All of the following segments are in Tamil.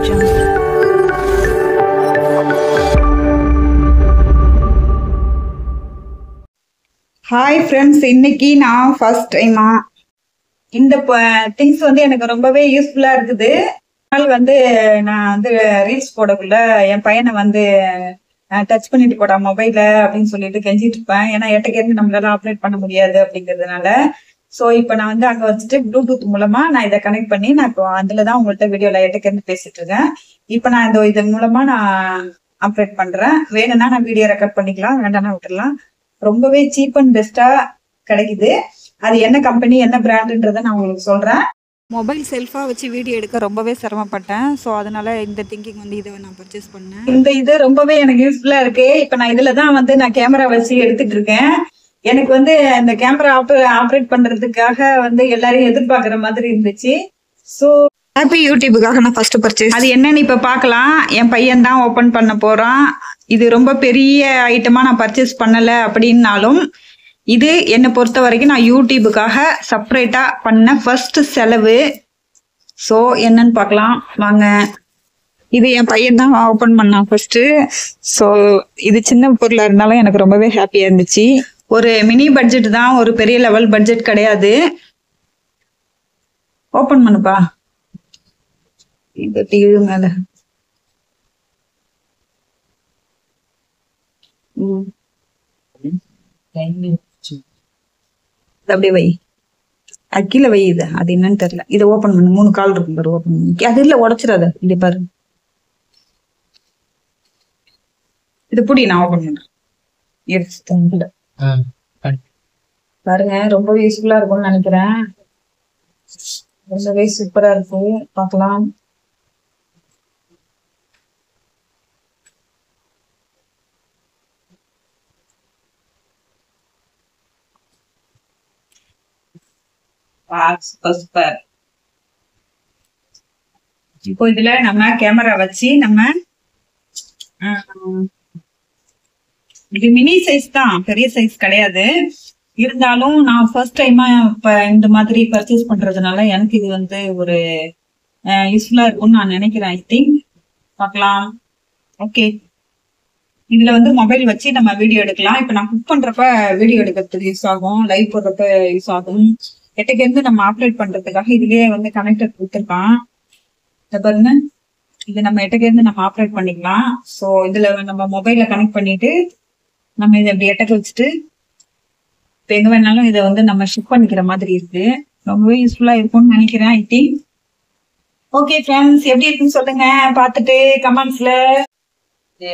ஹாய் ஃப்ரெண்ட்ஸ், இன்னைக்கு நான் ஃபர்ஸ்ட் டைமா இந்த திங்ஸ் வந்து எனக்கு ரொம்பவே யூஸ்ஃபுல்லா இருக்குது. அதனால வந்து நான் வந்து ரீல்ஸ் போடக்குள்ள என் பையனை வந்து டச் பண்ணிட்டு போடா மொபைல அப்படின்னு சொல்லிட்டு கெஞ்சிட்டு இருப்பேன். ஏன்னா எட்டக்கேருந்து நம்மளால ஆப்ரேட் பண்ண முடியாது அப்படிங்கிறதுனால. ஸோ இப்போ நான் வந்து அங்கே வச்சுட்டு ப்ளூடூத் மூலமா நான் இதை கனெக்ட் பண்ணி நான் இப்போ அதில் தான் உங்கள்கிட்ட வீடியோல எட்டக்கேருந்து பேசிட்டு இருக்கேன். இப்போ நான் இதன் மூலமா நான் ஆப்ரேட் பண்றேன். வேணும்னா நான் வீடியோ ரெக்கார்ட் பண்ணிக்கலாம், வேண்டாம்னா விட்டுடலாம். ரொம்பவே சீப் அண்ட் பெஸ்டா கிடைக்குது. அது என்ன கம்பெனி என்ன பிராண்டுன்றதை நான் உங்களுக்கு சொல்றேன். மொபைல் செல்ஃபாக வச்சு வீடியோ எடுக்க ரொம்பவே சிரமப்பட்டேன். ஸோ அதனால இந்த திங்கிங் வந்து இதை நான் பர்ச்சேஸ் பண்ணேன். இது ரொம்பவே எனக்கு யூஸ்ஃபுல்லா இருக்கு. இப்போ நான் இதுல தான் வந்து நான் கேமரா வச்சு எடுத்துட்டு இருக்கேன். எனக்கு வந்து இந்த கேமரா ஆப்ரேட் பண்றதுக்காக வந்து எல்லாரையும் எதிர்பார்க்குற மாதிரி இருந்துச்சு. ஸோ ஹாப்பி யூடியூபுக்காக நான் ஃபர்ஸ்ட் பர்ச்சேஸ். அது என்னன்னு இப்ப பார்க்கலாம். என் பையன் தான் ஓபன் பண்ண போறான். இது ரொம்ப பெரிய ஐட்டமா நான் பர்ச்சேஸ் பண்ணல அப்படின்னாலும் இது என்னை பொறுத்த வரைக்கும் நான் யூடியூபுக்காக செப்பரேட்டா பண்ண ஃபர்ஸ்ட் செலவு. ஸோ என்னன்னு பார்க்கலாம் வாங்க. இது என் பையன் தான் ஓபன் பண்ணான் ஃபர்ஸ்ட். ஸோ இது சின்ன பொருளா இருந்தாலும் எனக்கு ரொம்பவே ஹாப்பியா இருந்துச்சு. ஒரு மினி பட்ஜெட் தான், ஒரு பெரிய லெவல் பட்ஜெட் கிடையாது. ஓபன் பண்ணுப்பா. இந்த டிவி மேல அப்படியே வை, அது கீழே வை. இது அது என்னன்னு தெரியல. இதை ஓபன் பண்ணு. 3 கால் இருக்கும் பாரு, ஓபன் பண்ணு. அது இல்ல, உடைச்சிடாத. இப்படி பாரு, இது புடி. நான் ஓபன் பண்றேன். பாருங்க, ரொம்ப யூஸ்ஃபுல்லா இருக்கும்னு நினைக்கிறேன். ரொம்பவே சூப்பரா இருக்கு. பார்க்கலாம். சூப்பர். இப்போ இதுல நம்ம கேமரா வச்சு நம்ம இது மினி சைஸ் தான், பெரிய சைஸ் கிடையாது. இருந்தாலும் நான் ஃபர்ஸ்ட் டைமா இப்ப இந்த மாதிரி பர்ச்சேஸ் பண்றதுனால எனக்கு இது வந்து ஒரு யூஸ்ஃபுல்லா இருக்கும்னு நான் நினைக்கிறேன். ஐ திங்க் பார்க்கலாம். ஓகே, இதுல வந்து மொபைல் வச்சு நம்ம வீடியோ எடுக்கலாம். இப்ப நான் குக் பண்றப்ப வீடியோ எடுக்கிறதுக்கு யூஸ் ஆகும், லைவ் போடுறப்ப யூஸ் ஆகும். எட்டக்கேருந்து நம்ம ஆப்ரேட் பண்றதுக்காக இதுலயே வந்து கனெக்டர் கொடுத்துருக்கான். இதை பாருங்க, இது நம்ம எட்டக்கேருந்து நம்ம ஆப்ரேட் பண்ணிக்கலாம். ஸோ இதுல நம்ம மொபைல கனெக்ட் பண்ணிட்டு நம்ம இதை அப்படி எட்டக்க வச்சுட்டு இப்போ எங்க வேணாலும் இதை வந்து நம்ம ஷிப் பண்ணிக்கிற மாதிரி இருக்கு. ரொம்பவே யூஸ்ஃபுல்லா இருக்கும்னு நினைக்கிறேன். I think. ஓகே ஃப்ரெண்ட்ஸ், எப்படி இருக்குன்னு சொல்லுங்க பார்த்துட்டு கமெண்ட்ஸ்ல.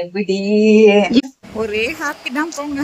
எப்படி ஒரே ஹாப்பி தான் போங்க.